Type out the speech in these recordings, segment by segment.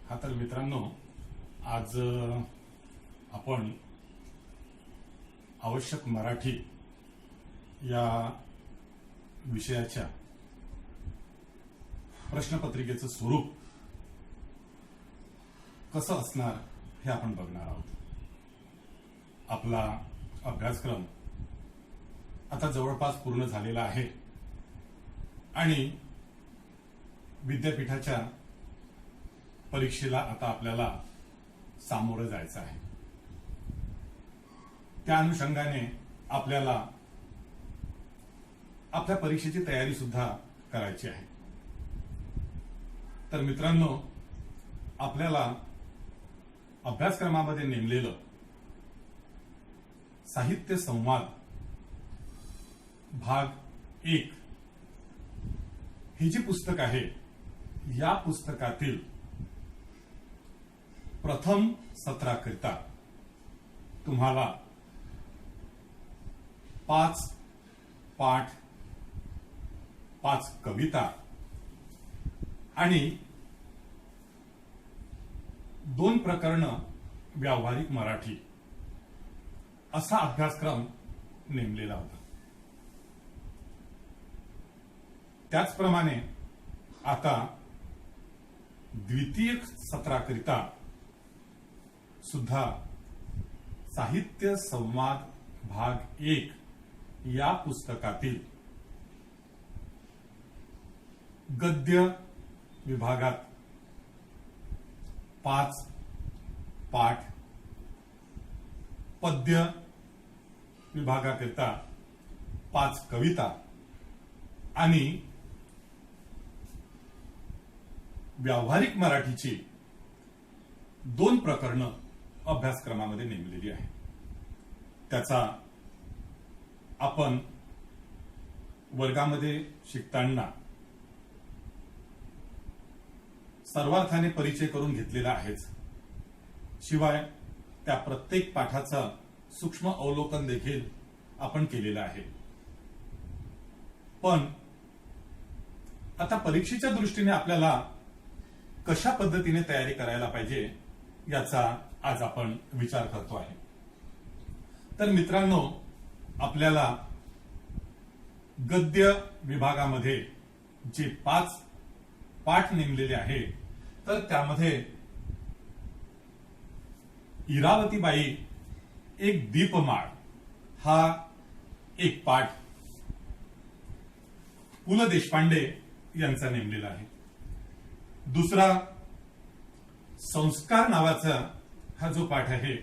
हा तर मित्रांनो, आज आपण आवश्यक मराठी या विषयाच्या प्रश्नपत्रिकेचं स्वरूप कसं असणार हे आपण बघणार आहोत. आपला अभ्यासक्रम आता जवळपास पूर्ण झालेला आहे आणि विद्यापीठाच्या परीक्षेला आता आपल्याला सामोरं जायचं आहे. त्या अनुषंगाने आपल्याला आपल्या परीक्षेची तयारी सुद्धा करायची आहे. तर मित्रांनो, आपल्याला अभ्यासक्रमामध्ये नेमलेलं साहित्य संवाद भाग 1 हे जे पुस्तक आहे, या पुस्तकातील प्रथम सत्राकरिता तुम्हाला 5 पाठ, 5 कविता आणि 2 प्रकरणं व्यावहारिक मराठी असा अभ्यासक्रम नेमलेला होता. त्याचप्रमाणे आता द्वितीय सत्राकरिता सुद्धा साहित्य संवाद भाग 1 या पुस्तकातील गद्य विभागात 5 पाठ, पद्य विभागाकरिता 5 कविता आणि व्यावहारिक मराठीची 2 प्रकरणं अभ्यासक्रमामध्ये नेमलेली आहे. त्याचा आपण वर्गामध्ये शिकताना सर्वार्थाने परिचय करून घेतलेला आहेच. शिवाय त्या प्रत्येक पाठाचा सूक्ष्म अवलोकन देखील आपण केलेलं आहे. पण आता परीक्षेच्या दृष्टीने आपल्याला कशा पद्धतीने तयारी करायला पाहिजे याचा आज आपण विचार करतो आहे. तर मित्रांनो, आपल्याला गद्य विभागामध्ये जे 5 पाठ नेमलेले आहे, तर त्यामध्ये इरावतीबाई एक दीपमाळ हा एक पाठ पु ल देशपांडे यांचा नेमलेला आहे. दुसरा संस्कार नावाचा हा जो पाठ आहे,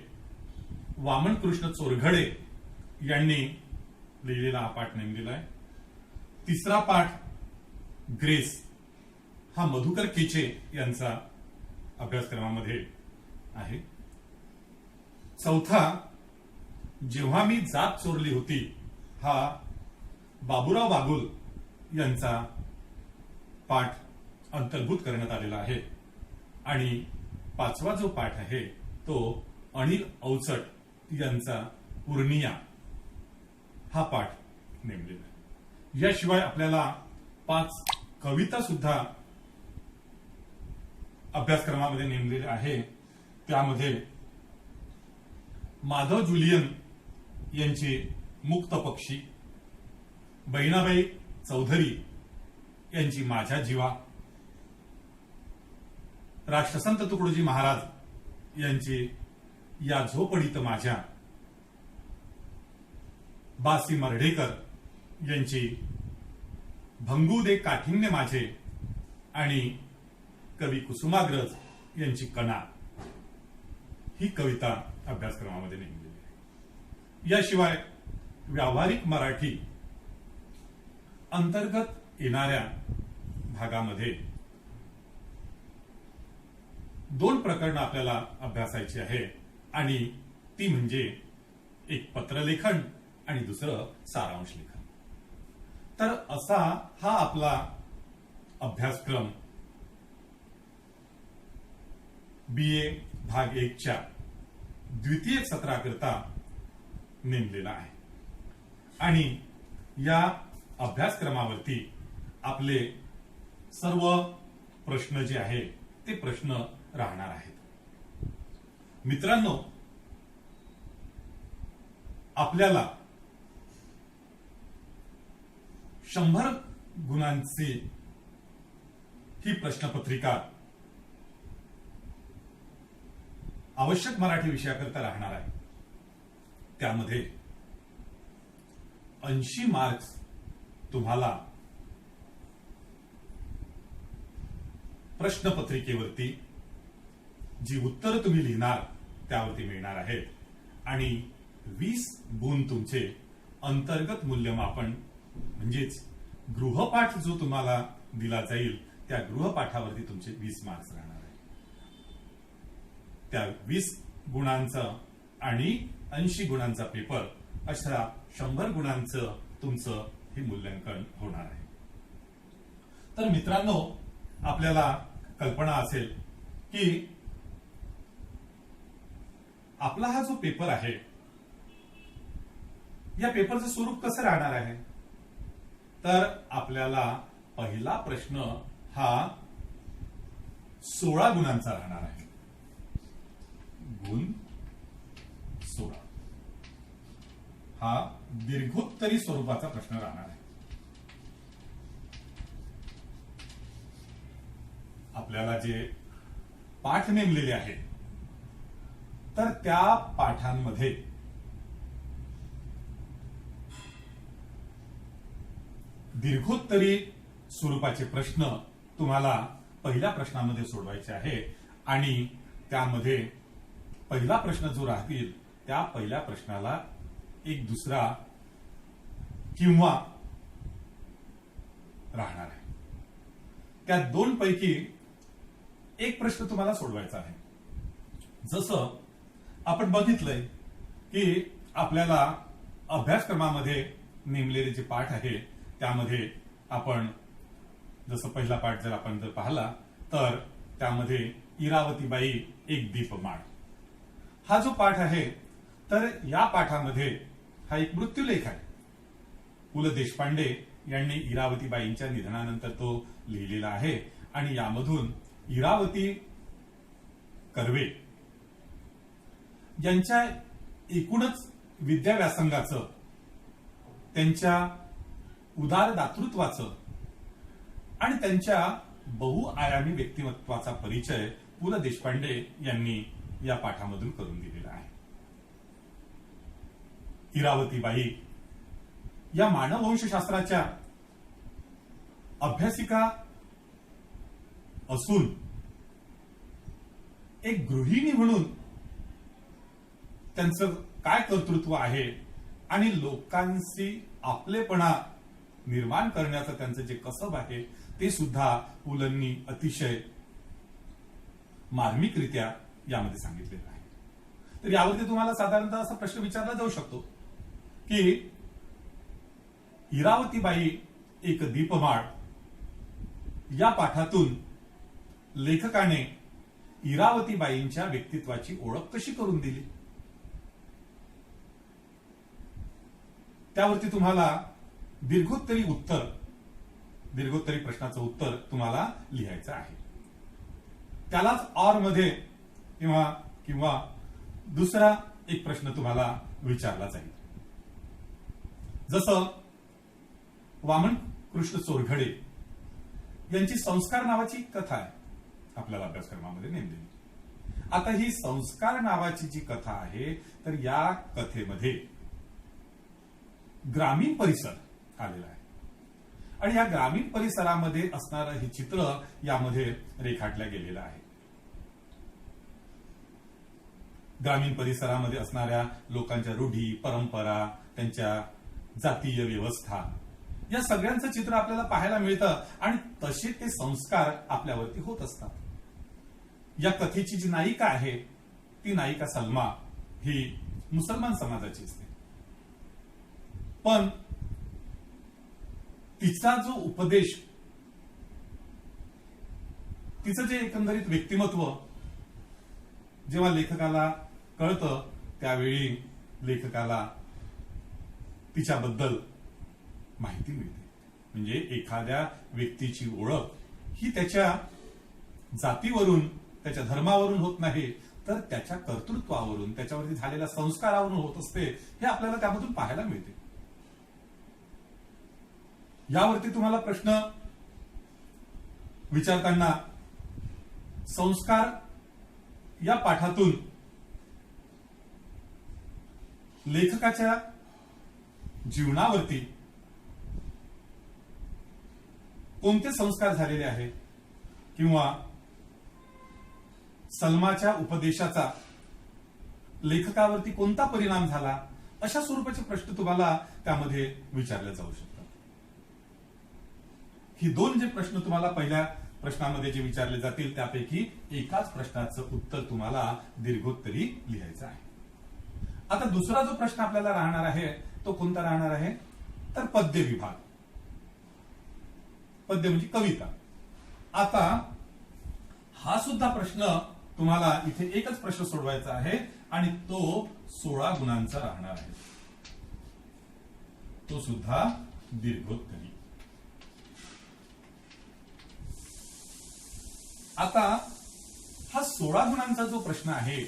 वामन कृष्ण चोरघडे यांनी लिहिलेला हा पाठ नेमलेला आहे. तिसरा पाठ ग्रेस हा मधुकर केचे यांचा अभ्यासक्रमामध्ये आहे. चौथा जेव्हा मी जात चोरली होती हा बाबूराव बागुल यांचा पाठ अंतर्भूत करण्यात आलेला आहे. आणि 5वा जो पाठ आहे तो अनिल अवचट यांचा पूर्णिया हा पाठ नेमलेला आहे. याशिवाय आपल्याला 5 कविता सुद्धा अभ्यासक्रमामध्ये नेमलेले आहे. त्यामध्ये माधव जुलियन यांची मुक्त पक्षी, बहिणाबाई चौधरी यांची माझ्या जीवा, राष्ट्रसंत तुकडोजी महाराज यांची या झोपडीत माझ्या, बासी मर्ढेकर यांची भंगू दे काठिण्य माझे आणि कवी कुसुमाग्रज यांची कणा ही कविता अभ्यासक्रमामध्ये नेमलेली आहे. याशिवाय व्यावहारिक मराठी अंतर्गत येणाऱ्या भागामध्ये 2 प्रकरणं आपल्याला अभ्यासायची आहे आणि ती म्हणजे एक पत्रलेखन आणि दुसरं सारांश लेखन. तर असा हा आपला अभ्यासक्रम BA भाग 1 च्या द्वितीय सत्राकरिता नेमलेला आहे. आणि या अभ्यासक्रमावरती आपले सर्व प्रश्न जे आहे ते प्रश्न राहणार आहेत. मित्रांनो, आपल्याला 100 गुणांची ही प्रश्नपत्रिका आवश्यक मराठी विषयाकरता राहणार आहे. त्यामध्ये 80 मार्क्स तुम्हाला प्रश्नपत्रिकेवरती जी उत्तर तुम्ही लिहिणार त्यावरती मिळणार आहेत आणि 20 गुण तुमचे अंतर्गत मूल्यमापन म्हणजेच गृहपाठ जो तुम्हाला दिला जाईल त्या गृहपाठावरती तुमचे 20 मार्क्स राहणार आहेत. त्या 20 गुणांचं आणि 80 गुणांचा पेपर अशा 100 गुणांचं तुमचं हे मूल्यांकन होणार आहे. तर मित्रांनो, आपल्याला कल्पना असेल की आपला हा जो पेपर आहे या पेपरचं स्वरूप कसं राहणार आहे. तर आपल्याला पहिला प्रश्न हा 16 गुणांचा राहणार आहे. गुण 16 हा दीर्घोत्तरी स्वरूपाचा प्रश्न राहणार आहे. आपल्याला जे पाठ नेमलेले आहेत तर त्या पाठांमध्ये दीर्घोत्तरी स्वरूपाचे प्रश्न तुम्हाला पहिल्या प्रश्नामध्ये सोडवायचे आहे आणि त्यामध्ये पहिला प्रश्न जो राहतील त्या पहिल्या प्रश्नाला एक दुसरा किंवा राहणार आहे. त्या दोन पैकी एक प्रश्न तुम्हाला सोडवायचा आहे. जसं आपण बघितलंय की आपल्याला अभ्यासक्रमामध्ये नेमलेले जे पाठ आहे त्यामध्ये आपण जसं पहिला पाठ जर आपण पाहिला तर त्यामध्ये इरावतीबाई एक दीपमाळ हा जो पाठ आहे तर या पाठामध्ये हा एक मृत्यूलेख आहे. पु ल देशपांडे यांनी इरावतीबाईंच्या निधनानंतर तो लिहिलेला आहे आणि यामधून इरावती कर्वे यांच्या एकूणच विद्याव्यासंगाचं त्यांच्या उदार दातृत्वाचं आणि त्यांच्या बहुआयामी व्यक्तिमत्वाचा परिचय पु ल देशपांडे यांनी या पाठामधून करून दिलेला आहे. इरावतीबाई या मानववंशशास्त्राच्या अभ्यासिका असून एक गृहिणी म्हणून त्यांचं काय कर्तृत्व आहे आणि लोकांशी आपलेपणा निर्माण करण्याचं त्यांचं जे कसब आहे ते सुद्धा पुलंनी अतिशय मार्मिकरित्या यामध्ये सांगितलेलं आहे. तर यावरती तुम्हाला साधारणतः असा प्रश्न विचारला जाऊ शकतो की इरावतीबाई एक दीपमाळ या पाठातून लेखकाने इरावतीबाईंच्या व्यक्तित्वाची ओळख कशी करून दिली. त्यावरती तुम्हाला दीर्घोत्तरी प्रश्नाचं उत्तर तुम्हाला लिहायचं आहे. त्यालाच ऑर मध्ये किंवा दुसरा एक प्रश्न तुम्हाला विचारला जाईल. जसं वामन कृष्ण चोरघडे यांची संस्कार नावाची कथा आहे आपल्याला अभ्यासक्रमामध्ये नेमलेली. आता ही संस्कार नावाची जी कथा आहे तर या कथेमध्ये ग्रामीण परिसर आलेला आहे आणि या ग्रामीण परिसरामध्ये असणारं हे चित्र यामध्ये रेखाटलं गेलेलं आहे. ग्रामीण परिसरामध्ये असणाऱ्या लोकांच्या रूढी परंपरा त्यांच्या जातीय व्यवस्था या सगळ्यांचं चित्र आपल्याला पाहायला मिळतं आणि तसे ते संस्कार आपल्यावरती होत असतात. या कथेची जी नायिका आहे ती नायिका सलमा ही मुसलमान समाजाची असते. पण तिचा जो उपदेश तिचं जे एकंदरीत व्यक्तिमत्व जेव्हा लेखकाला कळतं त्यावेळी लेखकाला तिच्याबद्दल माहिती मिळते. म्हणजे एखाद्या व्यक्तीची ओळख ही त्याच्या जातीवरून त्याच्या धर्मावरून होत नाही, तर त्याच्या कर्तृत्वावरून, त्याच्यावरती झालेल्या संस्कारावरून होत असते, हे आपल्याला त्यामधून पाहायला मिळते. यावरती तुम्हाला प्रश्न विचारताना संस्कार या पाठातून लेखकाच्या जीवनावरती कोणते संस्कार झालेले आहेत किंवा सलमाच्या उपदेशाचा लेखकावरती कोणता परिणाम झाला, अशा स्वरूपाचे प्रश्न तुम्हाला त्यामध्ये विचारले जाऊ शकतात. ही दोन जे प्रश्न तुम्हाला पहिल्या प्रश्नामध्ये जे विचारले जातील त्यापैकी एकाच प्रश्नाचं उत्तर तुम्हाला दीर्घोत्तरी लिहायचं आहे. आता दुसरा जो प्रश्न आपल्याला राहणार आहे तो कोणता राहणार आहे, तर पद्य विभाग. पद्य म्हणजे कविता. आता हा सुद्धा प्रश्न तुम्हाला इथे एकच प्रश्न सोडवायचा आहे आणि तो 16 गुणांचा राहणार आहे, तो सुद्धा दीर्घोत्तरी. आता हा 16 गुणांचा जो प्रश्न आहे,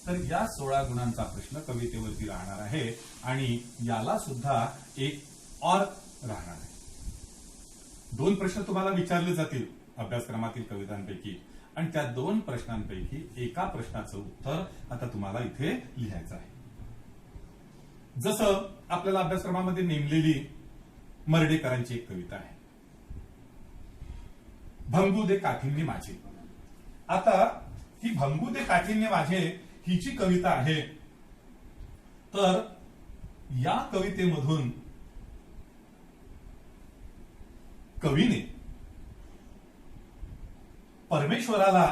तर या 16 गुणांचा प्रश्न कवितेवरती राहणार आहे आणि याला सुद्धा एक और राहणार आहे. दोन प्रश्न तुम्हाला विचारले जातील अभ्यासक्रमातील कवितांपैकी आणि त्या दोन प्रश्नांपैकी एका प्रश्नाचं उत्तर आता तुम्हाला इथे लिहायचं आहे. जसं आपल्याला अभ्यासक्रमामध्ये नेमलेली मर्ढेकरांची एक कविता आहे, भंगू दे काठीन्य माझे. आता ही भंगू दे काठीन्य माझे ही जी कविता आहे, तर या कवितेमधून कवीने परमेश्वराला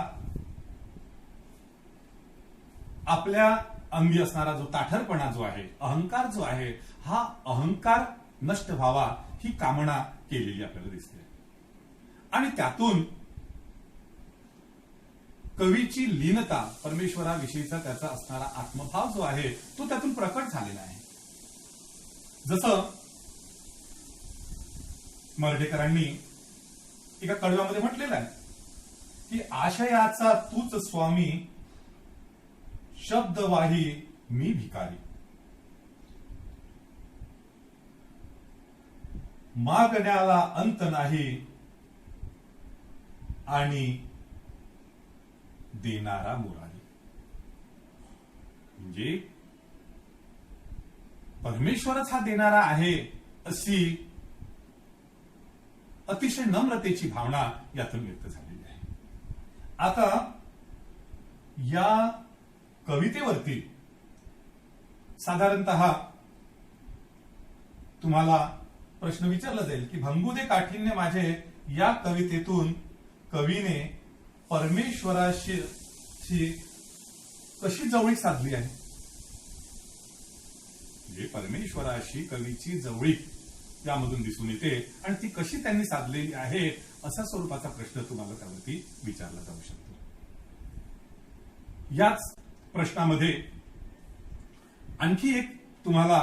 आपल्या अंगी असणारा जो ताठरपणा जो आहे, अहंकार जो आहे, हा अहंकार नष्ट व्हावा ही कामना केलेली आपल्याला दिसते. आणि त्यातून कवीची लीनता, परमेश्वराविषयीचा त्याचा असणारा आत्मभाव जो आहे तो त्यातून प्रकट झालेला आहे. जसं मर्ढेकरांनी एका कडव्यामध्ये म्हटलेलं आहे की आशयाचा तूच स्वामी, शब्दवाही मी भिकारी. मागण्याला अंत नाही आणि देणारा मुरारी. म्हणजे परमेश्वरच हा देणारा आहे अशी अतिशय नम्रतेची भावना यातून व्यक्त झालेली आहे. आता या कवितेवरती साधारणतः तुम्हाला प्रश्न विचारला जाईल की भंगू दे काठीन्य माझे या कवितेतून कवीने परमेश्वराशी कशी जवळीक साधली आहे. म्हणजे परमेश्वराशी कवीची जवळीक यामधून दिसून येते आणि ती कशी त्यांनी साधलेली आहे असा स्वरूपाचा प्रश्न तुम्हाला त्यावरती विचारला जाऊ शकतो. याच प्रश्नामध्ये आणखी एक तुम्हाला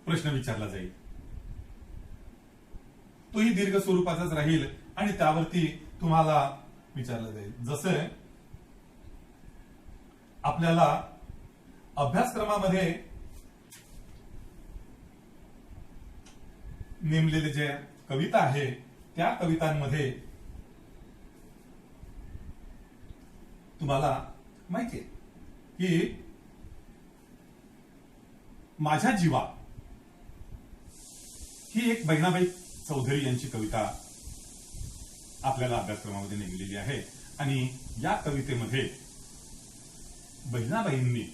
प्रश्न विचारला जाईल, तोही दीर्घ स्वरूपाचाच राहील आणि त्यावरती तुम्हाला विचारलं जाईल. जसं आपल्याला अभ्यासक्रमामध्ये नेमलेले जे कविता आहे त्या कवितांमध्ये तुम्हाला माहिती आहे की माझ्या जीवा ही एक बहिणाबाई चौधरी यांची कविता आपल्याला अभ्यासक्रमामध्ये नेमलेली आहे आणि या कवितेमध्ये बहिणाबाईंनी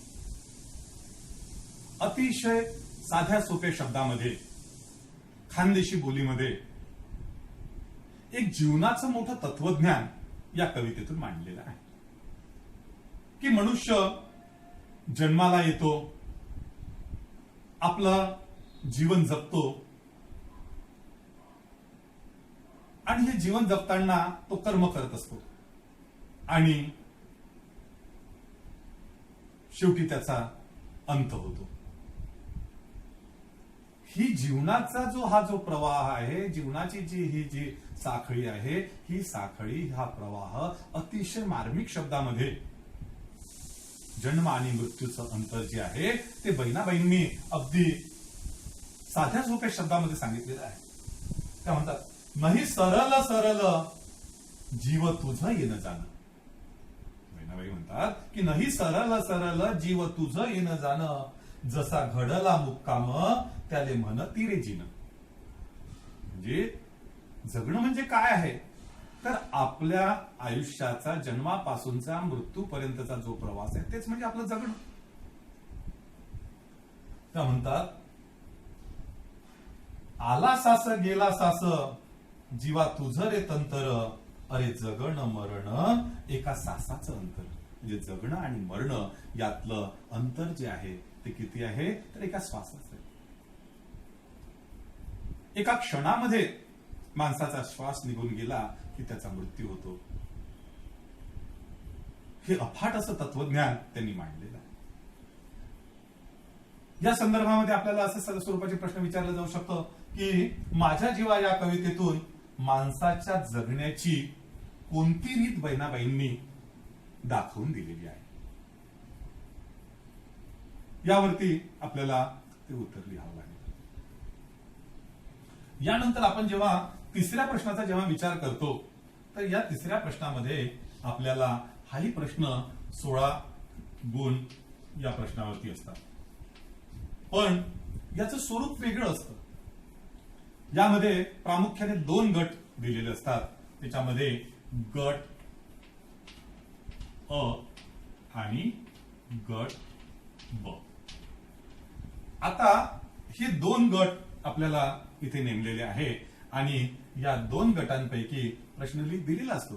अतिशय साध्या सोप्या शब्दामध्ये, खानदेशी बोलीमध्ये एक जीवनाचं मोठं तत्वज्ञान या कवितेतून मांडलेलं आहे की मनुष्य जन्माला येतो, आपलं जीवन जगतो आणि हे जीवन जगताना तो कर्म करत असतो आणि शेवटी त्याचा अंत होतो. ही जीवनाचा हा जो प्रवाह आहे, जीवनाची ही जी साखळी आहे, ही साखळी, हा प्रवाह अतिशय मार्मिक शब्दामध्ये जन्म आणि मृत्यूचं अंतर जे आहे ते बहिणाबाईंनी अगदी साध्या सोप्या शब्दामध्ये सांगितलेलं आहे. त्या म्हणतात, नाही सरळ सरळ जीव तुझं येणं जाणं. बहिणाबाई म्हणतात की नाही सरळ सरळ जीव तुझं येणं जाणं, जसा घडला मुक्काम त्याले म्हण तिरे जीन. म्हणजे जगणं म्हणजे काय आहे, तर आपल्या आयुष्याचा जन्मापासूनचा मृत्यूपर्यंतचा जो प्रवास आहे तेच म्हणजे आपलं जगणं. त्या म्हणतात, आला सास गेला सास जीवा तुझं रे तंतर, अरे जगणं मरण एका सासाचं अंतर. म्हणजे जगणं आणि मरण यातलं अंतर जे आहे ते किती आहे, तर एका श्वासाचं आहे. एका क्षणामध्ये माणसाचा श्वास निघून गेला की त्याचा मृत्यू होतो. हे अफाट असं तत्वज्ञान त्यांनी मांडलेलं आहे. या संदर्भामध्ये आपल्याला असे स्वरूपाचे प्रश्न विचारले जाऊ शकतो की माझ्या जीवा या कवितेतून माणसाच्या जगण्याची कोणती रीत बहिणाबाईंनी दाखवून दिलेली आहे. यावरती आपल्याला ते उत्तर लिहावं लागेल. यानंतर आपण जेव्हा तिसऱ्या प्रश्नाचा जेव्हा विचार करतो, तर या तिसऱ्या प्रश्नामध्ये आपल्याला हाही प्रश्न 16 गुण या प्रश्नावरती असतात, पण याचं स्वरूप वेगळं असतं. यामध्ये प्रामुख्याने 2 गट दिलेले असतात. त्याच्यामध्ये गट अ आणि गट ब. आता हे 2 गट आपल्याला इथे नेमलेले आहे आणि या 2 गटांपैकी प्रश्न दिलेला असतो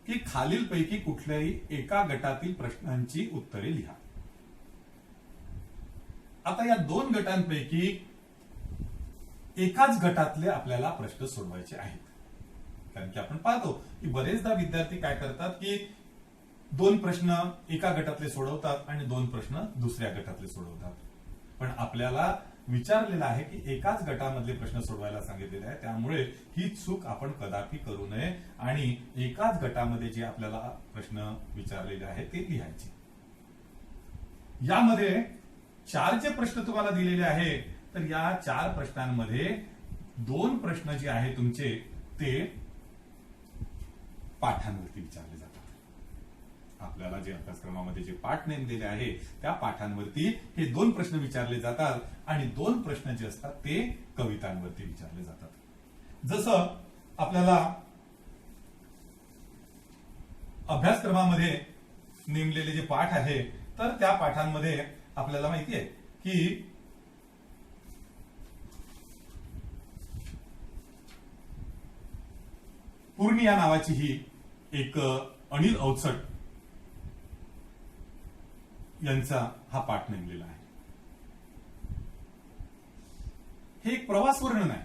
की खालीलपैकी कुठल्याही एका गटातील प्रश्नांची उत्तरे लिहा. आता या 2 गटांपैकी एकाच गटातले आपल्याला प्रश्न सोडवायचे आहेत. कारण की आपण पाहतो की बरेचदा विद्यार्थी काय करतात की 2 प्रश्न एका गटातले सोडवतात आणि 2 प्रश्न दुसऱ्या गटातले सोडवतात. पण आपल्याला विचारलेलं आहे की एकाच गटामधले प्रश्न सोडवायला सांगितलेले आहे, त्यामुळे ही चूक आपण कदापि करू नये आणि एकाच गटामध्ये जे आपल्याला प्रश्न विचारलेले आहेत ते लिहायचे. यामध्ये 4 जे प्रश्न तुम्हाला दिलेले आहे, तर या 4 प्रश्नांमध्ये 2 प्रश्न जे आहे तुमचे ते पाठांवरती विचारले जातात. आपल्याला जे अभ्यासक्रमामध्ये जे पाठ नेमलेले आहे त्या पाठांवरती हे 2 प्रश्न विचारले जातात आणि 2 प्रश्न जे असतात ते कवितांवरती विचारले जातात. जसं आपल्याला अभ्यासक्रमामध्ये नेमलेले जे पाठ आहे, तर त्या पाठांमध्ये आपल्याला माहिती आहे की पूर्णी या नावाची ही एक अनिल अवचट यांचा हा पाठ नेमलेला आहे. हे एक प्रवास वर्णन आहे.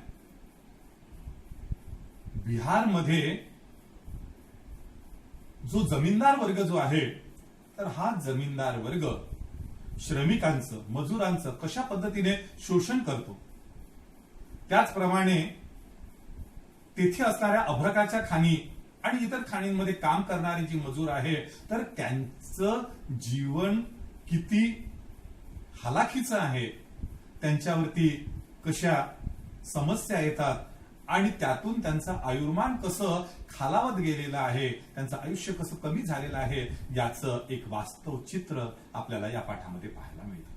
बिहारमध्ये जो जमीनदार वर्ग जो आहे, तर हा जमीनदार वर्ग श्रमिकांचं, मजुरांचं कशा पद्धतीने शोषण करतो, त्याचप्रमाणे तेथे असणाऱ्या अभ्रकाच्या खाणी आणि इतर खाणींमध्ये काम करणारे जी मजूर आहे, तर त्यांचं जीवन किती हालाखीचं आहे, त्यांच्यावरती कशा समस्या येतात आणि त्यातून त्यांचं आयुर्मान कसं खालावत गेलेलं आहे, त्यांचं आयुष्य कसं कमी झालेलं आहे, याचं एक वास्तव चित्र आपल्याला या पाठामध्ये पाहायला मिळतं.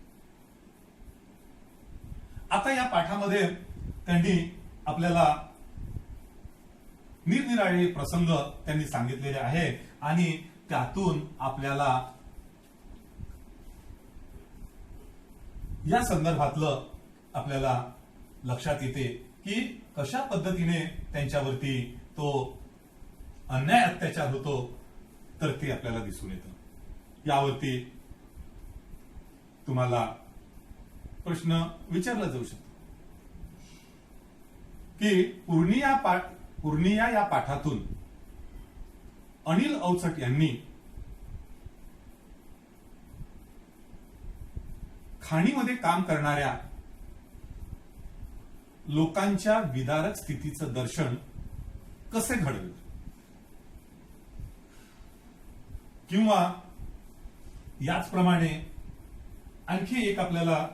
आता या पाठामध्ये त्यांनी आपल्याला निरनिराळे प्रसंग त्यांनी सांगितलेले आहे आणि त्यातून आपल्याला या संदर्भातलं आपल्याला लक्षात येते की कशा पद्धतीने त्यांच्यावरती तो अन्याय अत्याचार होतो, तर ते आपल्याला दिसून येतं. यावरती तुम्हाला प्रश्न विचारला जाऊ शकतो की पूर्णिया या पाठातून अनिल अवचट यांनी खाणीमध्ये काम करणाऱ्या लोकांच्या विदारक स्थितीचं दर्शन कसे घडवेल, किंवा याचप्रमाणे आणखी एक आपल्याला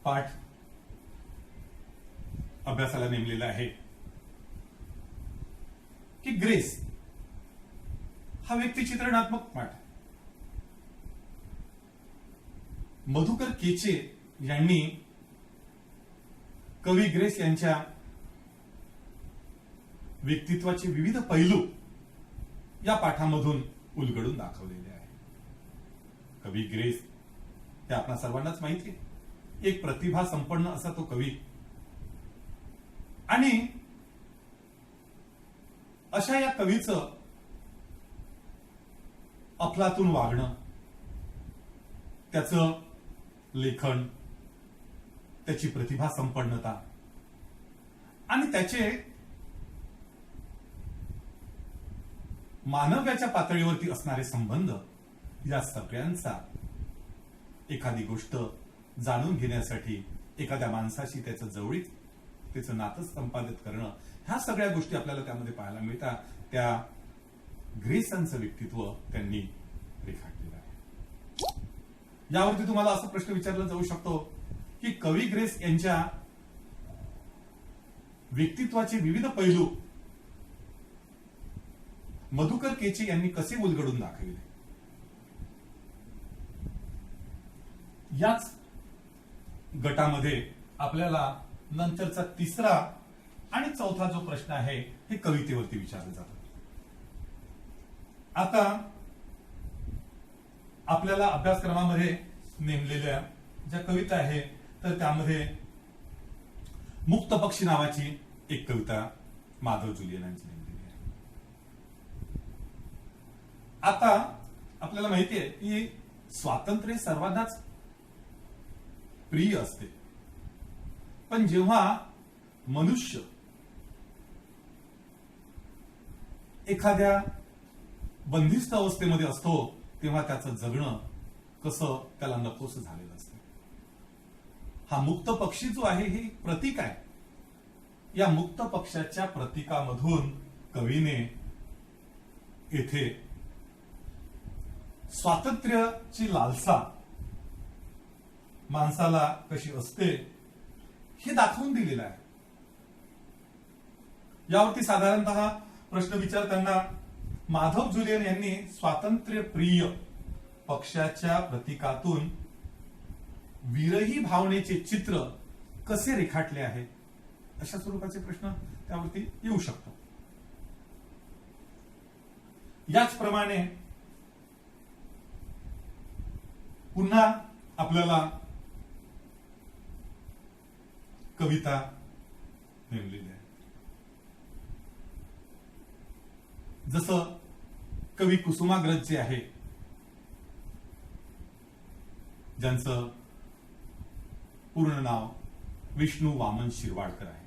पाठ अभ्यासाला नेमलेला आहे की ग्रेस हा व्यक्तिचित्रणात्मक पाठ. मधुकर केचे यांनी कवी ग्रेस यांच्या व्यक्तित्वाचे विविध पैलू या पाठामधून उलगडून दाखवलेले आहे. कवी ग्रेस हे आपणा सर्वांनाच माहिती आहे, एक प्रतिभा संपन्न असा तो कवी. आणि अशा या कवीचं अफलातून वागणं, त्याचं लेखन, त्याची प्रतिभा संपन्नता आणि त्याचे मानव्याच्या पातळीवरती असणारे संबंध, या सगळ्यांचा एखादी गोष्ट जाणून घेण्यासाठी एखाद्या माणसाशी त्याचं जवळीक, त्याचं नातं संपादित करणं, ह्या सगळ्या गोष्टी आपल्याला त्यामध्ये पाहायला मिळतात. त्या ग्रेसांचं व्यक्तित्व त्यांनी रेखाटलेलं आहे. यावरती तुम्हाला असा प्रश्न विचारला जाऊ शकतो की कवी ग्रेस यांच्या व्यक्तित्वाचे विविध पैलू मधुकर केचे यांनी कसे उलगडून दाखविले. याच गटामध्ये आपल्याला नंतरचा तिसरा आणि चौथा जो प्रश्न आहे हे कवितेवरती विचारले जातात. आता आपल्याला अभ्यासक्रमामध्ये नेमलेल्या ज्या कविता आहे तर त्यामध्ये मुक्त पक्षी नावाची एक कविता माधव जुलियन यांची नेमलेली आहे. आता आपल्याला माहिती आहे की स्वातंत्र्य सर्वांनाच प्रिय असते, पण जेव्हा मनुष्य एखाद्या बंदिस्त अवस्थेमध्ये असतो तेव्हा त्याचं जगणं कसं त्याला नकोसं झालेलं असतं. हा मुक्त पक्षी जो आहे हे प्रतीक आहे. या मुक्त पक्षाच्या प्रतीकामधून कवीने येथे स्वातंत्र्याची लालसा माणसाला कशी असते हे दाखवून दिलेलं आहे. यावरती साधारणतः प्रश्न विचारताना माधव जुलियन यांनी स्वातंत्र्यप्रिय पक्षाच्या प्रतीकातून विरही भावनेचे चित्र कसे रेखाटले आहे, अशा स्वरूपाचे प्रश्न त्यावरती येऊ शकतो. याचप्रमाणे पुन्हा आपल्याला कविता नेमलेली आहे. जसं कवी कुसुमाग्रज जे आहे, ज्यांचं पूर्ण नाव विष्णू वामन शिरवाडकर आहे,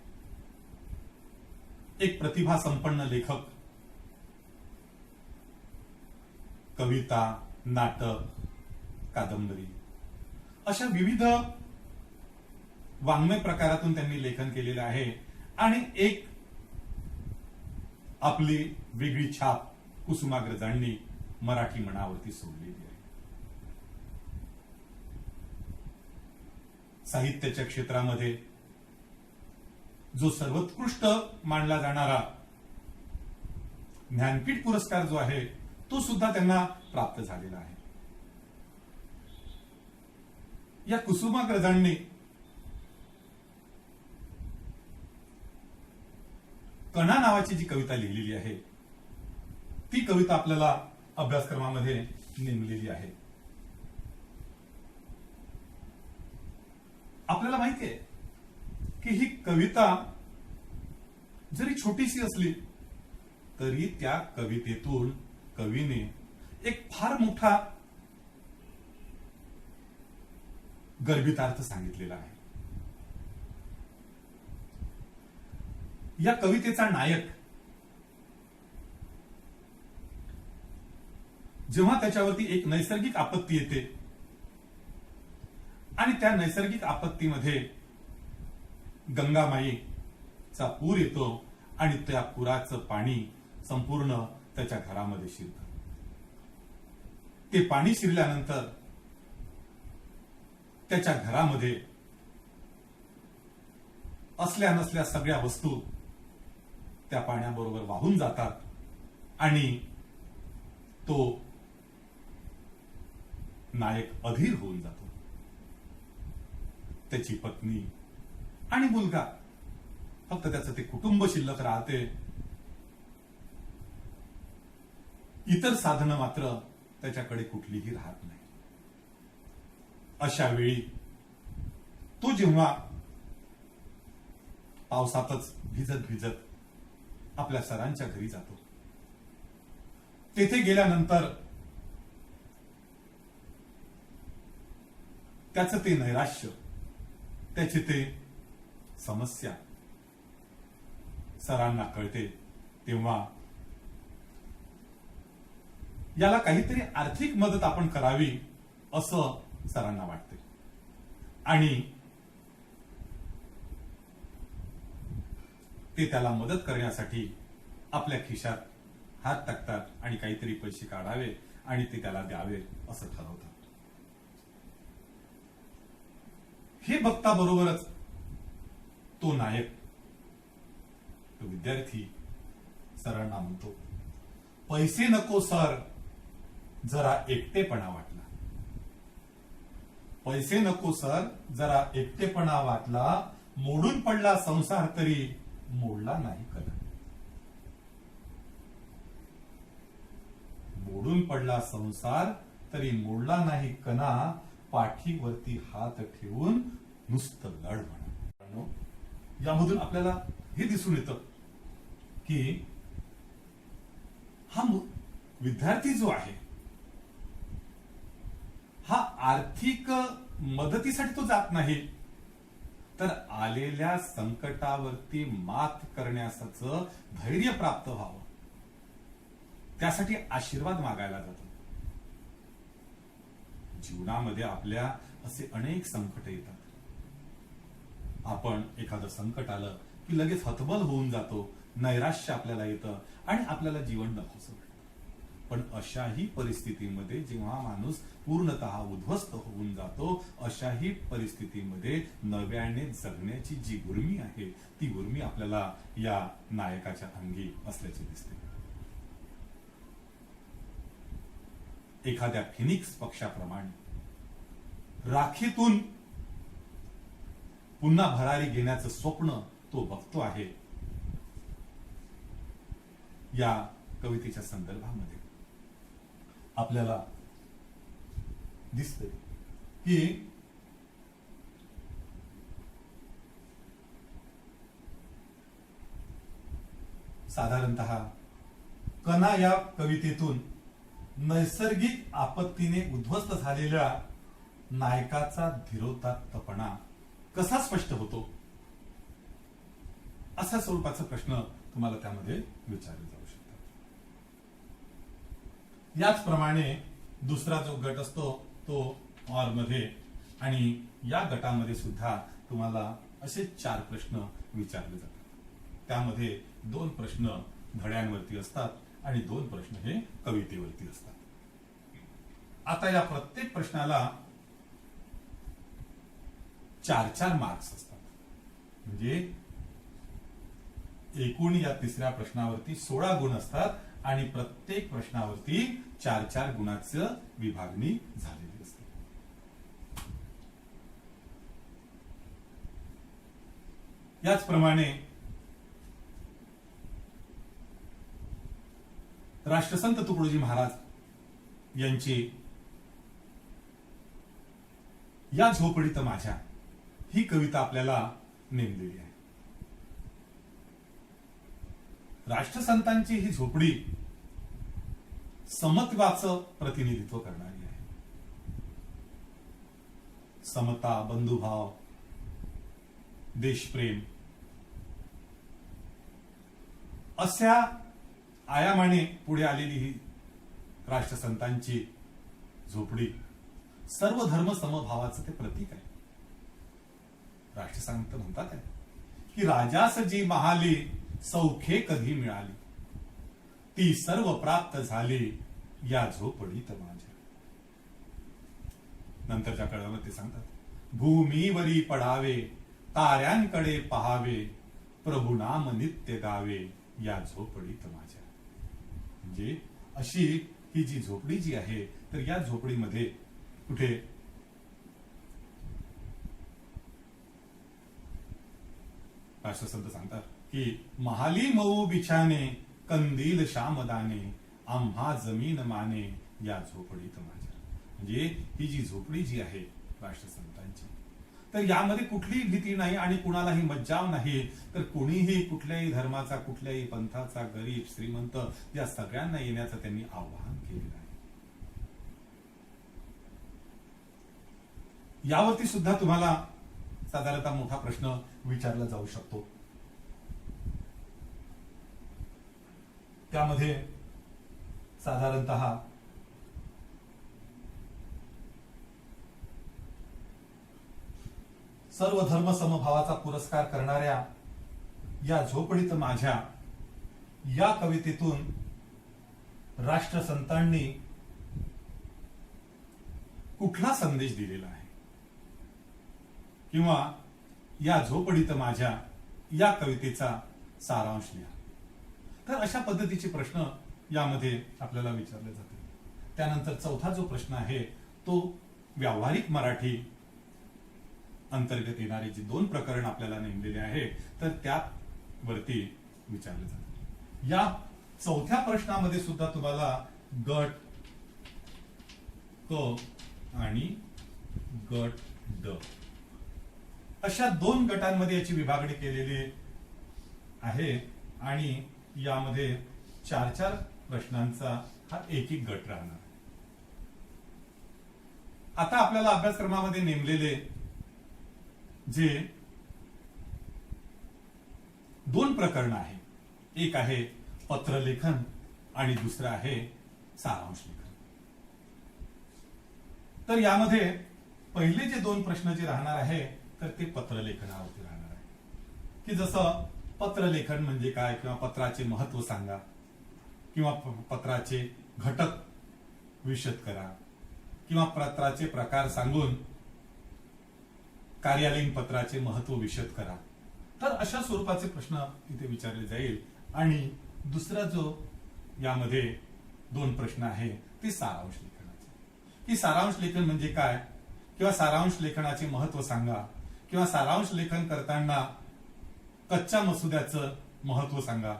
एक प्रतिभा संपन्न लेखक, कविता, नाटक, कादंबरी अशा विविध वाङ्मय प्रकारातून त्यांनी लेखन केलेलं आहे आणि एक आपली वेगळी छाप कुसुमाग्रजांनी मराठी मनावरती सोडलेली आहे. साहित्याच्या क्षेत्रामध्ये जो सर्वोत्कृष्ट मानला जाणारा ज्ञानपीठ पुरस्कार जो आहे तो सुद्धा त्यांना प्राप्त झालेला आहे. या कुसुमाग्रजांनी कणा नावाची जी कविता लिहिलेली आहे ती कविता आपल्याला अभ्यासक्रमामध्ये नेमलेली आहे. आपल्याला माहिती आहे की ही कविता जरी छोटीशी असली तरी त्या कवितेतून कवीने एक फार मोठा गर्भितार्थ सांगितलेला आहे. या कवितेचा नायक जेव्हा त्याच्यावरती एक नैसर्गिक आपत्ती येते आणि त्या नैसर्गिक आपत्तीमध्ये गंगामाईचा पूर येतो आणि त्या पुराचं पाणी संपूर्ण त्याच्या घरामध्ये शिरतं. ते पाणी शिरल्यानंतर त्याच्या घरामध्ये असल्या नसल्या सगळ्या वस्तू त्या पाण्याबरोबर वाहून जातात आणि तो नायक अधीर होऊन जातो. त्याची पत्नी आणि मुलगा, फक्त त्याचं ते कुटुंब शिल्लक राहते. इतर साधनं मात्र त्याच्याकडे कुठलीही राहत नाही. अशा वेळी तो जेव्हा पावसातच भिजत भिजत आपल्या सरांच्या घरी जातो, तेथे गेल्यानंतर त्याचं ते नैराश्य, त्याची ते समस्या सरांना कळते. तेव्हा याला काहीतरी आर्थिक मदत आपण करावी असं सरांना वाटते आणि ते त्याला मदत करण्यासाठी आपल्या खिशात हात टाकतात आणि काहीतरी पैसे काढावे आणि ते त्याला द्यावे असं ठरवतात. हे बघता बरोबरच तो नायक, तो विद्यार्थी सरांना म्हणतो, पैसे नको सर, जरा एकटेपणा वाटला. पैसे नको सर, जरा एकटेपणा वाटला. मोडून पडला संसार तरी मोडला नाही कला. मोडून पडला संसार तरी मोडला नाही कणा. पाठीवरती हात ठेवून नुसतं लढ म्हणा. यामधून आपल्याला हे दिसून येतं की हा विद्यार्थी जो आहे हा आर्थिक मदतीसाठी तो जात नाही, तर आलेल्या संकटावरती मात करण्याचं धैर्य प्राप्त व्हावं त्यासाठी आशीर्वाद मागायला जातो. जीवनामध्ये आपल्या असे अनेक संकट येतात. आपण एखादं संकट आलं की लगेच हतबल होऊन जातो, नैराश्य आपल्याला येतं आणि आपल्याला जीवन नकोसं वाटतं. पण अशाही परिस्थितीमध्ये जेव्हा माणूस पूर्णतः उद्ध्वस्त होऊन जातो, अशाही परिस्थितीमध्ये नव्याने जगण्याची जी उर्मी आहे ती उर्मी आपल्याला या नायकाच्या अंगी असल्याचे दिसते. एखाद्या फिनिक्स पक्षाप्रमाणे राखीतून पुन्हा भरारी घेण्याचं स्वप्न तो बघतो आहे. या कवितेच्या संदर्भामध्ये आपल्याला दिसते की साधारणतः कणा या कवितेतून नैसर्गिक आपत्तीने उद्ध्वस्त झालेल्या नायकाचा धीरोदात्तपणा कसा स्पष्ट होतो, अशा स्वरूपाचा प्रश्न तुम्हाला त्यामध्ये विचारले जाऊ शकतात. याचप्रमाणे दुसरा जो गट असतो तो ऑर मध्ये, आणि या गटामध्ये सुद्धा तुम्हाला असे 4 प्रश्न विचारले जातात. त्यामध्ये 2 प्रश्न धड्यांवरती असतात आणि 2 प्रश्न हे कवितेवरती असतात. आता या प्रत्येक प्रश्नाला 4-4 मार्क्स असतात. म्हणजे एकूण या तिसऱ्या प्रश्नावरती 16 गुण असतात आणि प्रत्येक प्रश्नावरती 4-4 गुणाचं विभागणी झालेली असते. याचप्रमाणे राष्ट्रसंत तुकडोजी महाराज यांची या झोपडीत माझ्या ही कविता आपल्याला नेमलेली आहे. राष्ट्रसंतांची ही झोपडी समत्वाचं प्रतिनिधित्व करणारी आहे. समता, बंधुभाव, देशप्रेम अशा आयामाने पुढे आलेली ही राष्ट्रसंतांची झोपडी सर्व धर्म समभावाचं ते प्रतीक आहे. राष्ट्रसंत म्हणतात आहे की राजास जी महाली सौखे कधी मिळाली, ती सर्व प्राप्त झाली या झोपडीत माझ्या. नंतरच्या कळावर ते सांगतात, भूमीवरी पडावे ताऱ्यांकडे पहावे, प्रभू नाम नित्य गावे या झोपडीत माझ्या. म्हणजे अशी ही जी झोपडी जी आहे, तर या झोपडीमध्ये कुठे राष्ट्रसंत सांगतात की महाली मऊ बिछाने कंदील श्यामदाने, आम्हा जमीन माने या झोपडीत माझ्या. म्हणजे ही जी झोपडी जी आहे राष्ट्रसंतांची, तर यामध्ये कुठलीही भीती नाही आणि कुणालाही मज्जाव नाही. तर कुणीही कुठल्याही धर्माचा, कुठल्याही पंथाचा, गरीब श्रीमंत या सगळ्यांना येण्याचं त्यांनी आवाहन केलेलं आहे. यावरती सुद्धा तुम्हाला साधारणतः मोठा प्रश्न विचारला जाऊ शकतो. त्यामध्ये साधारणतः सर्व धर्म समभावाचा पुरस्कार करणाऱ्या या झोपडीत माझ्या या कवितेतून राष्ट्रसंतांनी कुठला संदेश दिलेला आहे, किंवा या झोपडीत माझ्या या कवितेचा सारांश लिहा. तर अशा पद्धतीचे प्रश्न यामध्ये आपल्याला विचारले जातील. त्यानंतर चौथा जो प्रश्न आहे तो व्यावहारिक मराठी अंतर्गत येणारे जे 2 प्रकरण आपल्याला नेमलेले आहे, तर त्यावरती विचारले जाते. या चौथ्या प्रश्नामध्ये सुद्धा तुम्हाला गट क आणि गट ड अशा 2 गटांमध्ये याची विभागणी केलेली आहे आणि यामध्ये 4-4 प्रश्नांचा हा एक गट राहणार. आता आपल्याला अभ्यासक्रमामध्ये नेमलेले जे 2 प्रकरण आहे, एक आहे पत्रलेखन आणि दुसरं आहे सारांश लेखन. तर यामध्ये पहिले जे 2 प्रश्न जे राहणार आहे तर ते पत्रलेखनावरती राहणार आहे, की जसं पत्रलेखन म्हणजे काय, किंवा पत्राचे महत्व सांगा, किंवा पत्राचे घटक विशद करा, किंवा पत्राचे प्रकार सांगून कार्यालयीन पत्राचे महत्व विशद करा. तर अशा स्वरूपाचे प्रश्न इथे विचारले जाईल. आणि दुसरा जो यामध्ये 2 प्रश्न आहे ते सारांश लेखनाचे, की सारांश लेखन म्हणजे काय, किंवा सारांश लेखनाचे महत्व सांगा, किंवा सारांश लेखन करताना कच्च्या मसुद्याचं महत्व सांगा,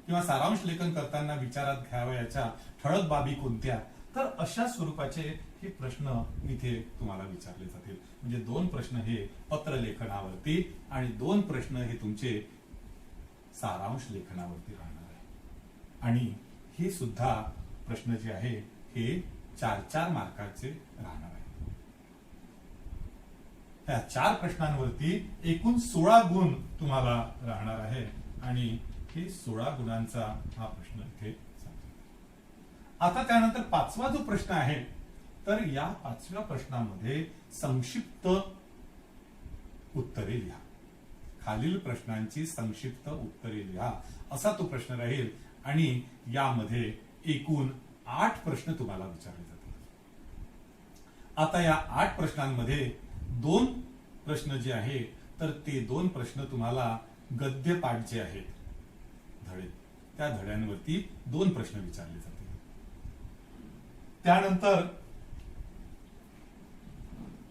किंवा सारांश लेखन करताना विचारात घ्यावयाच्या ठळक बाबी कोणत्या. तर अशा स्वरूपाचे हे प्रश्न इथे तुम्हाला विचारले जातील. म्हणजे 2 प्रश्न हे पत्रलेखनावरती आणि 2 प्रश्न हे तुमचे सारांश लेखनावरती राहणार आहे. आणि हे सुद्धा प्रश्न जे आहे हे 4-4 मार्काचे राहणार आहे. त्या 4 प्रश्नांवरती एकूण 16 गुण तुम्हाला राहणार आहे आणि हे 16 गुणांचा हा प्रश्न इथे सांगतो. आता त्यानंतर 5वा जो प्रश्न आहे, तर या 5व्या प्रश्नामध्ये संक्षिप्त उत्तरे लिहा. खालील प्रश्नांची संक्षिप्त उत्तरे लिहा असा तो प्रश्न राहील. आणि यामध्ये एकूण 8 प्रश्न तुम्हाला विचारले जातील. आता या 8 प्रश्नांमध्ये 2 प्रश्न जे आहे तर ते 2 प्रश्न तुम्हाला गद्यपाठ जे आहेत धडे, त्या धड्यांवरती 2 प्रश्न विचारले जातील. त्यानंतर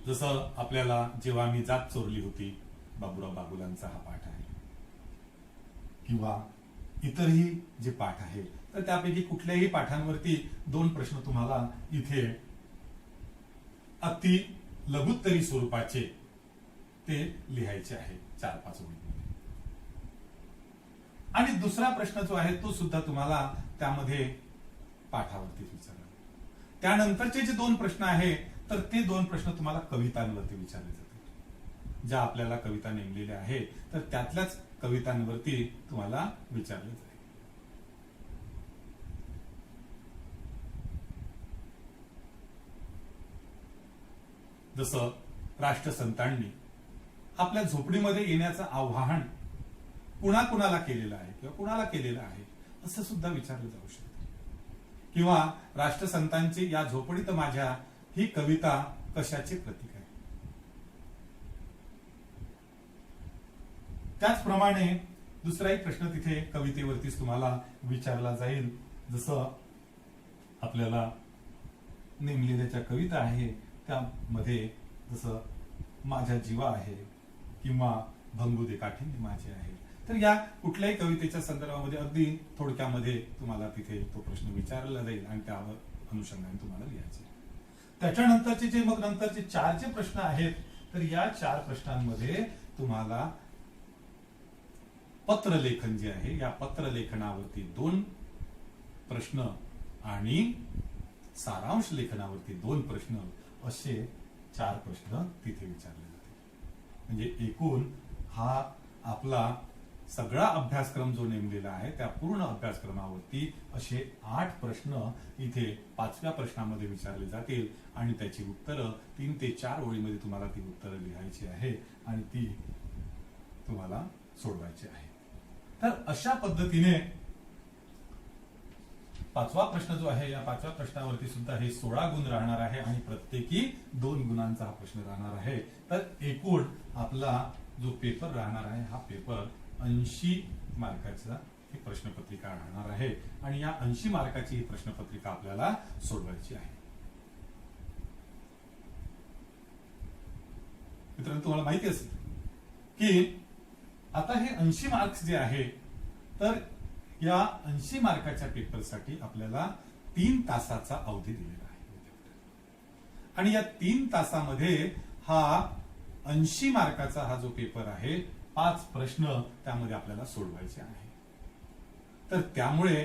जसं आपल्याला जेव्हा मी जात चोरली होती, बाबूराव बागुलांचा हा पाठ आहे, किंवा इतरही जे पाठ आहे, तर त्यापैकी कुठल्याही पाठांवरती 2 प्रश्न तुम्हाला इथे अति लघुत्तरी स्वरूपाचे ते लिहायचे आहे 4-5 ओळींमध्ये. आणि दुसरा प्रश्न जो आहे तो सुद्धा तुम्हाला त्यामध्ये पाठावरती विचारला. त्यानंतरचे जे 2 प्रश्न आहे तर ते 2 प्रश्न तुम्हाला कवितांवरती विचारले जातील. ज्या आपल्याला कविता नेमलेल्या आहे तर त्यातल्याच कवितांवरती तुम्हाला विचारले जाईल. जसं राष्ट्रसंतांनी आपल्या झोपडीमध्ये येण्याचं आवाहन कुणाला केलेलं आहे किंवा कुणाला केलेलं आहे असं सुद्धा विचारलं जाऊ शकतं. किंवा राष्ट्रसंतांची या झोपडीत माझ्या ही कविता कशाचे प्रतीक आहे. त्याचप्रमाणे दुसराही प्रश्न तिथे कवितेवरतीच तुम्हाला विचारला जाईल. जसं आपल्याला नेमलेल्या ज्या कविता आहे त्यामध्ये जसं माझ्या जीवा आहे किंवा भंगू दे काठिण्य माझे आहे, तर या कुठल्याही कवितेच्या संदर्भामध्ये अगदी थोडक्यामध्ये तुम्हाला तिथे तो प्रश्न विचारला जाईल आणि त्यावर अनुषंगाने तुम्हाला लिहायचे. त्याच्यानंतरचे जे मग नंतरचे 4 जे प्रश्न आहेत, तर या 4 प्रश्नांमध्ये तुम्हाला पत्रलेखन जे आहे, या पत्रलेखनावरती 2 प्रश्न आणि सारांश लेखनावरती 2 प्रश्न असे 4 प्रश्न तिथे विचारले जाते. म्हणजे एकूण हा आपला सगळा अभ्यासक्रम जो नेमलेला आहे त्या पूर्ण अभ्यासक्रमावरती असे 8 प्रश्न इथे 5व्या प्रश्नामध्ये विचारले जातील आणि त्याची उत्तरं 3 ते 4 ओळीमध्ये तुम्हाला ती उत्तरं लिहायची आहे आणि ती तुम्हाला सोडवायची आहे. तर अशा पद्धतीने 5वा प्रश्न जो आहे, या 5व्या प्रश्नावरती सुद्धा हे 16 गुण राहणार आहे आणि प्रत्येकी 2 गुणांचा हा प्रश्न राहणार आहे. तर एकूण आपला जो पेपर राहणार आहे हा पेपर 80 मार्काचा ही प्रश्नपत्रिका राहणार आहे आणि या 80 मार्काची ही प्रश्नपत्रिका आपल्याला सोडवायची आहे. मित्रांनो, तुम्हाला माहिती असेल की आता हे 80 मार्क्स जे आहे, तर या 80 मार्काच्या पेपरसाठी आपल्याला 3 तासाचा अवधी दिलेला आहे आणि या 3 तासामध्ये हा 80 मार्काचा हा जो पेपर आहे 5 प्रश्न त्यामध्ये आपल्याला सोडवायचे आहे. तर त्यामुळे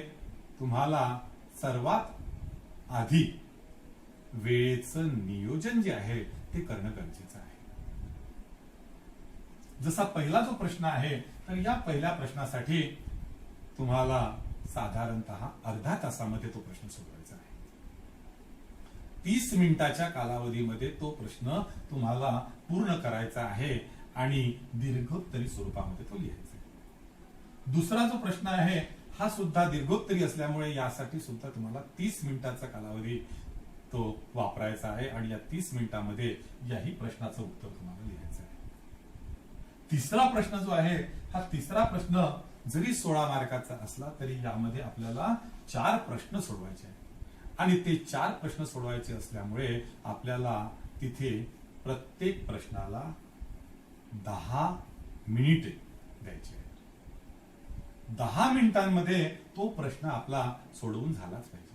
तुम्हाला सर्वात आधी वेळेचं नियोजन जे आहे ते करणं गरजेचं आहे. जसा पहिला जो प्रश्न आहे, तर या पहिल्या प्रश्नासाठी तुम्हाला साधारणतः अर्ध्या तासामध्ये तो प्रश्न सोडवायचा आहे. 30 मिनिटाच्या कालावधीमध्ये तो प्रश्न तुम्हाला पूर्ण करायचा आहे आणि दीर्घोत्तरी स्वरूपामध्ये तो लिहायचा आहे. दुसरा जो प्रश्न आहे हा सुद्धा दीर्घोत्तरी असल्यामुळे यासाठी सुद्धा तुम्हाला 30 मिनिटाचा कालावधी तो वापरायचा आहे आणि या 30 मिनिटांमध्ये याही प्रश्नाचं उत्तर तुम्हाला लिहायचं आहे. तिसरा प्रश्न जो आहे, हा तिसरा प्रश्न जरी 16 मार्काचा असला तरी यामध्ये आपल्याला 4 प्रश्न सोडवायचे आहेत आणि ते 4 प्रश्न सोडवायचे असल्यामुळे आपल्याला तिथे प्रत्येक प्रश्नाला 10 मिनिटे द्यायची आहे. 10 मिनिटांमध्ये तो प्रश्न आपला सोडवून झालाच पाहिजे.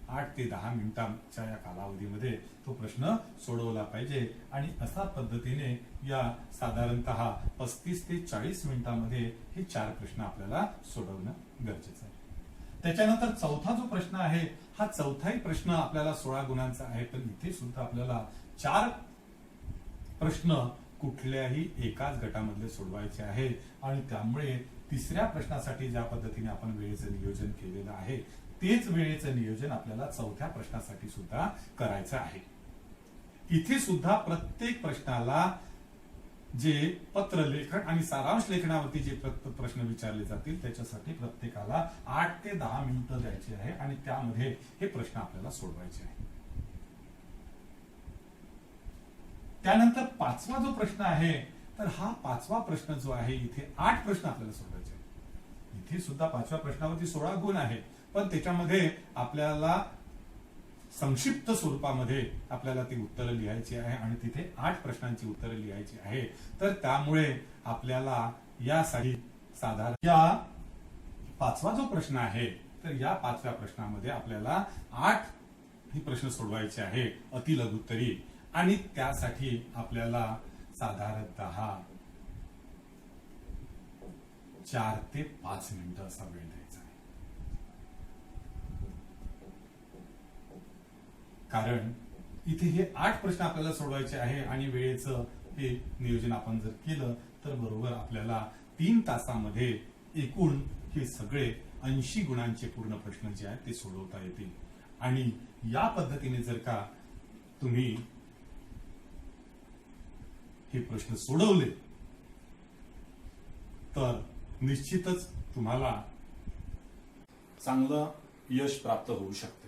8 ते 10 मिनिटांच्या या कालावधीमध्ये तो प्रश्न सोडवला पाहिजे आणि अशा पद्धतीने या साधारणतः 35 ते 40 मिनिटांमध्ये हे 4 प्रश्न आपल्याला सोडवणं गरजेचं आहे. त्याच्यानंतर चौथा जो प्रश्न आहे, हा चौथाही प्रश्न आपल्याला 16 गुणांचा आहे, पण इथे सुद्धा आपल्याला 4 प्रश्न कुठल्याही एकाच गटामधले सोडवायचे आहे आणि त्यामुळे तिसऱ्या प्रश्नासाठी ज्या पद्धतीने आपण वेळेचं नियोजन केलेलं आहे तेच वेळेचं नियोजन आपल्याला चौथ्या प्रश्नासाठी सुद्धा करायचं आहे. इथे सुद्धा प्रत्येक प्रश्नाला जे पत्रलेखन आणि सारांश लेखनावरती जे प्रश्न विचारले जातील त्याच्यासाठी प्रत्येकाला 8 ते 10 मिनिटं द्यायची आहे आणि त्यामध्ये हे प्रश्न आपल्याला सोडवायचे आहे. त्यानंतर 5वा जो प्रश्न आहे, तर हा 5वा प्रश्न जो आहे इथे 8 प्रश्न आपल्याला सोडवायचे आहेत. इथे सुद्धा 5व्या प्रश्नावरती 16 गुण आहे, पण त्याच्यामध्ये आपल्याला संक्षिप्त स्वरूपामध्ये आपल्याला ती उत्तरं लिहायची आहे आणि तिथे 8 प्रश्नांची उत्तरं लिहायची आहे. तर त्यामुळे आपल्याला यासाठी साधारण या 5वा जो प्रश्न आहे, तर या 5व्या प्रश्नामध्ये आपल्याला 8 ही प्रश्न सोडवायचे आहे अतिलघुत्तरी आणि त्यासाठी आपल्याला साधारणतः 4 ते 5 मिनिटं असा वेळ द्यायचा आहे. कारण इथे हे 8 प्रश्न आपल्याला सोडवायचे आहे आणि वेळेचं हे नियोजन आपण जर केलं तर बरोबर आपल्याला 3 तासामध्ये एकूण हे सगळे 80 गुणांचे पूर्ण प्रश्न जे आहेत ते सोडवता येतील. आणि या पद्धतीने जर का तुम्ही हे प्रश्न सोडवले तर निश्चितच तुम्हाला चांगलं यश प्राप्त होऊ शकते.